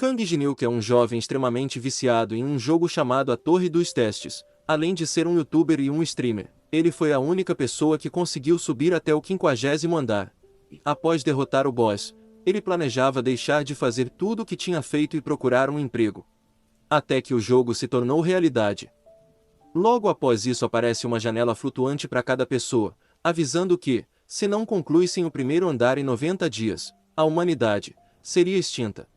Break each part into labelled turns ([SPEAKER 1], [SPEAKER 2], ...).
[SPEAKER 1] Kang Jinilk é um jovem extremamente viciado em um jogo chamado A Torre dos Testes. Além de ser um youtuber e um streamer, ele foi a única pessoa que conseguiu subir até o 50º andar. Após derrotar o boss, ele planejava deixar de fazer tudo o que tinha feito e procurar um emprego. Até que o jogo se tornou realidade. Logo após isso aparece uma janela flutuante para cada pessoa, avisando que, se não concluíssem o primeiro andar em 90 dias, a humanidade seria extinta.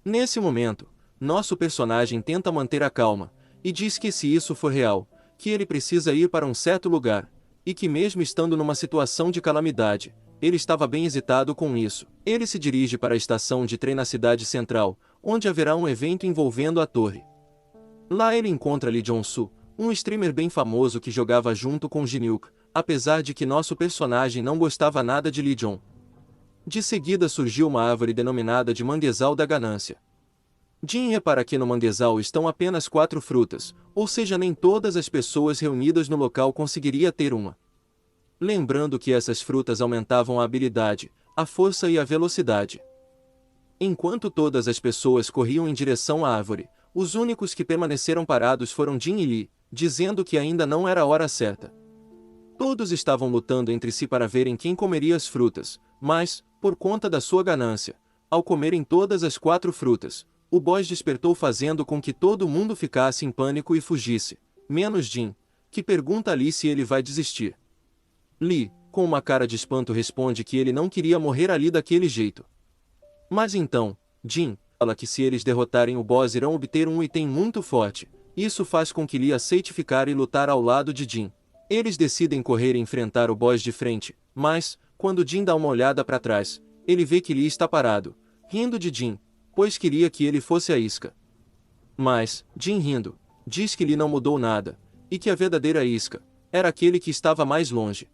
[SPEAKER 1] Nesse momento, nosso personagem tenta manter a calma, e diz que se isso for real, que ele precisa ir para um certo lugar, e que mesmo estando numa situação de calamidade, ele estava bem hesitado com isso. Ele se dirige para a estação de trem na cidade central, onde haverá um evento envolvendo a torre. Lá ele encontra Lee Jong-soo, um streamer bem famoso que jogava junto com Jinilk, apesar de que nosso personagem não gostava nada de Lee Jong. De seguida surgiu uma árvore denominada de Manguezal da Ganância. Jin repara que no manguezal estão apenas 4 frutas, ou seja, nem todas as pessoas reunidas no local conseguiria ter uma. Lembrando que essas frutas aumentavam a habilidade, a força e a velocidade. Enquanto todas as pessoas corriam em direção à árvore, os únicos que permaneceram parados foram Jin e Lee, dizendo que ainda não era a hora certa. Todos estavam lutando entre si para verem quem comeria as frutas, mas, por conta da sua ganância, ao comerem todas as 4 frutas, o boss despertou fazendo com que todo mundo ficasse em pânico e fugisse, menos Jin, que pergunta a Lee se ele vai desistir. Lee, com uma cara de espanto, responde que ele não queria morrer ali daquele jeito. Mas então, Jin fala que se eles derrotarem o boss irão obter um item muito forte. Isso faz com que Lee aceite ficar e lutar ao lado de Jin. Eles decidem correr e enfrentar o boss de frente, mas, quando Jin dá uma olhada para trás, ele vê que Lee está parado, rindo de Jin, pois queria que ele fosse a isca. Mas, Jin rindo, diz que Lee não mudou nada, e que a verdadeira isca era aquele que estava mais longe.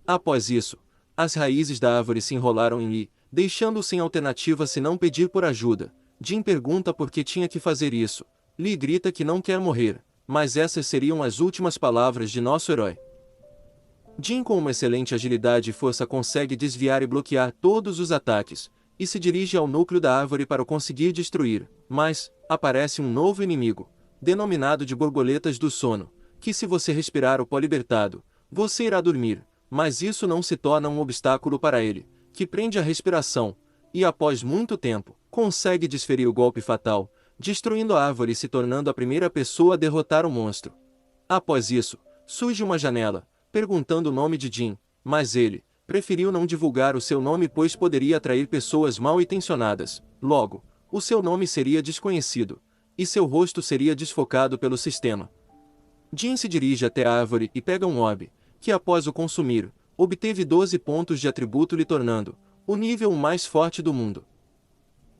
[SPEAKER 1] Após isso, as raízes da árvore se enrolaram em Lee, deixando-o sem alternativa senão pedir por ajuda. Jin pergunta por que tinha que fazer isso. Lee grita que não quer morrer, mas essas seriam as últimas palavras de nosso herói. Jin, com uma excelente agilidade e força, consegue desviar e bloquear todos os ataques, e se dirige ao núcleo da árvore para o conseguir destruir, mas aparece um novo inimigo, denominado de borboletas do sono, que se você respirar o pó libertado, você irá dormir, mas isso não se torna um obstáculo para ele, que prende a respiração, e após muito tempo, consegue desferir o golpe fatal, destruindo a árvore e se tornando a primeira pessoa a derrotar o monstro. Após isso, surge uma janela, perguntando o nome de Jin, mas ele preferiu não divulgar o seu nome pois poderia atrair pessoas mal intencionadas. Logo, o seu nome seria desconhecido, e seu rosto seria desfocado pelo sistema. Jin se dirige até a árvore e pega um orbe, que após o consumir, obteve 12 pontos de atributo, lhe tornando o nível mais forte do mundo.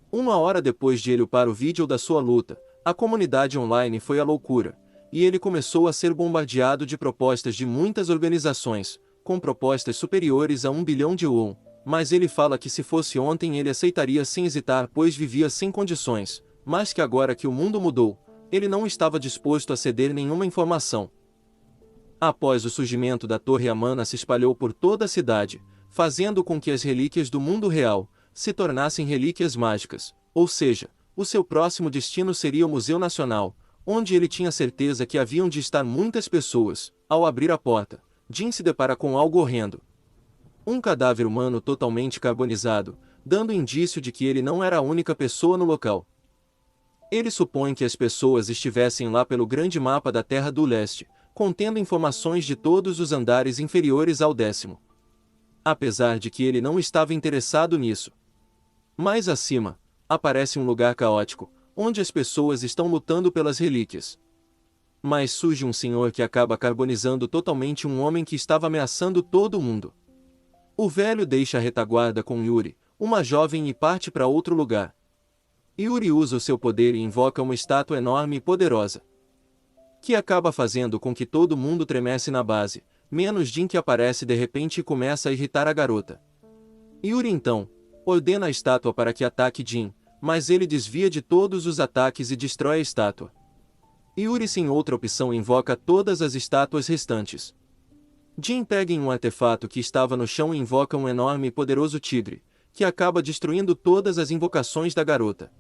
[SPEAKER 1] Uma hora depois de ele upar o vídeo da sua luta, a comunidade online foi à loucura, e ele começou a ser bombardeado de propostas de muitas organizações, com propostas superiores a 1 bilhão de won, mas ele fala que se fosse ontem ele aceitaria sem hesitar pois vivia sem condições, mas que agora que o mundo mudou, ele não estava disposto a ceder nenhuma informação. Após o surgimento da Torre, a mana se espalhou por toda a cidade, fazendo com que as relíquias do mundo real se tornassem relíquias mágicas, ou seja, o seu próximo destino seria o Museu Nacional, onde ele tinha certeza que haviam de estar muitas pessoas. Ao abrir a porta, Jin se depara com algo horrendo. Um cadáver humano totalmente carbonizado, dando indício de que ele não era a única pessoa no local. Ele supõe que as pessoas estivessem lá pelo grande mapa da Terra do Leste, contendo informações de todos os andares inferiores ao 10º. Apesar de que ele não estava interessado nisso. Mais acima, aparece um lugar caótico, onde as pessoas estão lutando pelas relíquias. Mas surge um senhor que acaba carbonizando totalmente um homem que estava ameaçando todo mundo. O velho deixa a retaguarda com Yuri, uma jovem, e parte para outro lugar. Yuri usa o seu poder e invoca uma estátua enorme e poderosa, que acaba fazendo com que todo mundo tremesse na base, menos Jin, que aparece de repente e começa a irritar a garota. Yuri então ordena a estátua para que ataque Jin, mas ele desvia de todos os ataques e destrói a estátua. Yuri, sem outra opção, invoca todas as estátuas restantes. Jin pega em um artefato que estava no chão e invoca um enorme e poderoso tigre, que acaba destruindo todas as invocações da garota.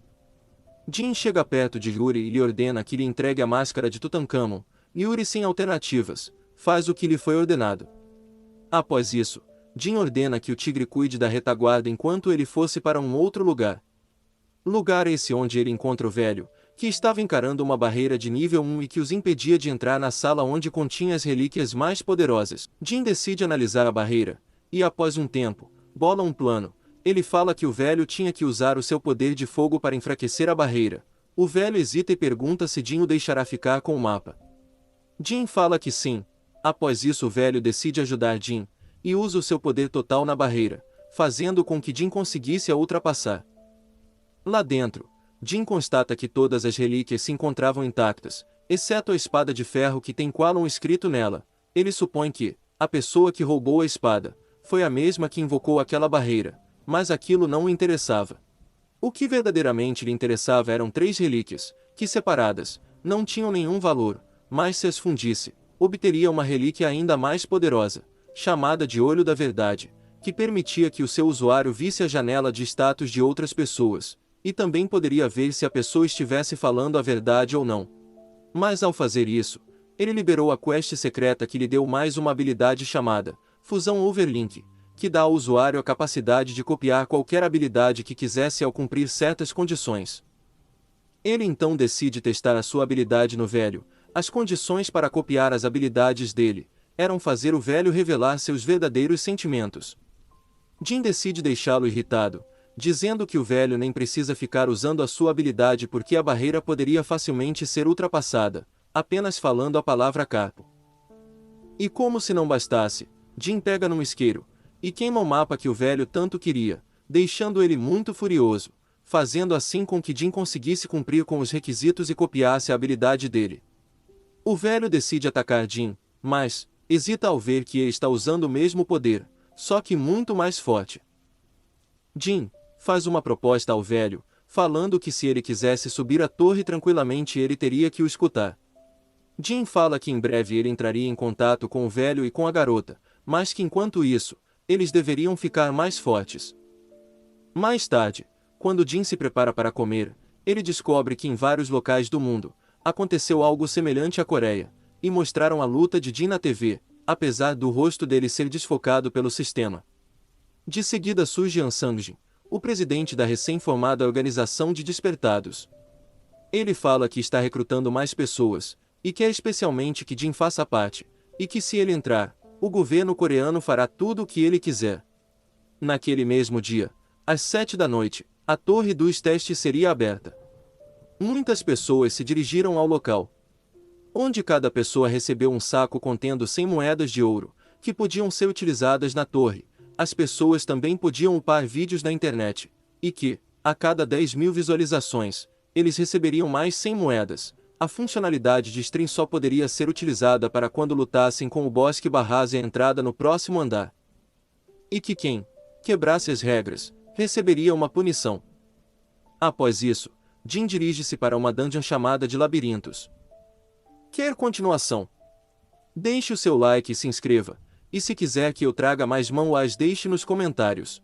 [SPEAKER 1] Jin chega perto de Yuri e lhe ordena que lhe entregue a máscara de Tutankhamon. Yuri, sem alternativas, faz o que lhe foi ordenado. Após isso, Jin ordena que o tigre cuide da retaguarda enquanto ele fosse para um outro lugar. Lugar esse onde ele encontra o velho, que estava encarando uma barreira de nível 1 e que os impedia de entrar na sala onde continha as relíquias mais poderosas. Jin decide analisar a barreira, e após um tempo, bola um plano. Ele fala que o velho tinha que usar o seu poder de fogo para enfraquecer a barreira. O velho hesita e pergunta se Jin o deixará ficar com o mapa. Jin fala que sim. Após isso o velho decide ajudar Jin, e usa o seu poder total na barreira, fazendo com que Jin conseguisse a ultrapassar. Lá dentro, Jin constata que todas as relíquias se encontravam intactas, exceto a espada de ferro que tem Kwannon escrito nela. Ele supõe que a pessoa que roubou a espada foi a mesma que invocou aquela barreira, mas aquilo não o interessava. O que verdadeiramente lhe interessava eram 3 relíquias, que separadas, não tinham nenhum valor, mas se as fundisse, obteria uma relíquia ainda mais poderosa, chamada de Olho da Verdade, que permitia que o seu usuário visse a janela de status de outras pessoas, e também poderia ver se a pessoa estivesse falando a verdade ou não. Mas ao fazer isso, ele liberou a quest secreta que lhe deu mais uma habilidade chamada Fusão Overlink, que dá ao usuário a capacidade de copiar qualquer habilidade que quisesse ao cumprir certas condições. Ele então decide testar a sua habilidade no velho. As condições para copiar as habilidades dele eram fazer o velho revelar seus verdadeiros sentimentos. Jin decide deixá-lo irritado, dizendo que o velho nem precisa ficar usando a sua habilidade porque a barreira poderia facilmente ser ultrapassada, apenas falando a palavra carpo. E como se não bastasse, Jin pega num isqueiro e queima o mapa que o velho tanto queria, deixando ele muito furioso, fazendo assim com que Jin conseguisse cumprir com os requisitos e copiasse a habilidade dele. O velho decide atacar Jin, mas hesita ao ver que ele está usando o mesmo poder, só que muito mais forte. Jin faz uma proposta ao velho, falando que se ele quisesse subir a torre tranquilamente ele teria que o escutar. Jin fala que em breve ele entraria em contato com o velho e com a garota, mas que enquanto isso, eles deveriam ficar mais fortes. Mais tarde, quando Jin se prepara para comer, ele descobre que em vários locais do mundo, aconteceu algo semelhante à Coreia, e mostraram a luta de Jin na TV, apesar do rosto dele ser desfocado pelo sistema. De seguida surge An Sang-jin, o presidente da recém-formada Organização de Despertados. Ele fala que está recrutando mais pessoas, e quer especialmente que Jin faça parte, e que se ele entrar, o governo coreano fará tudo o que ele quiser. Naquele mesmo dia, às 7 da noite, a torre dos testes seria aberta. Muitas pessoas se dirigiram ao local, onde cada pessoa recebeu um saco contendo 100 moedas de ouro, que podiam ser utilizadas na torre. As pessoas também podiam upar vídeos na internet, e que, a cada 10.000 visualizações, eles receberiam mais 100 moedas. A funcionalidade de stream só poderia ser utilizada para quando lutassem com o boss que barrasse a entrada no próximo andar. E que quem quebrasse as regras, receberia uma punição. Após isso, Jin dirige-se para uma dungeon chamada de Labirintos. Quer continuação? Deixe o seu like e se inscreva, e se quiser que eu traga mais manhwas deixe nos comentários.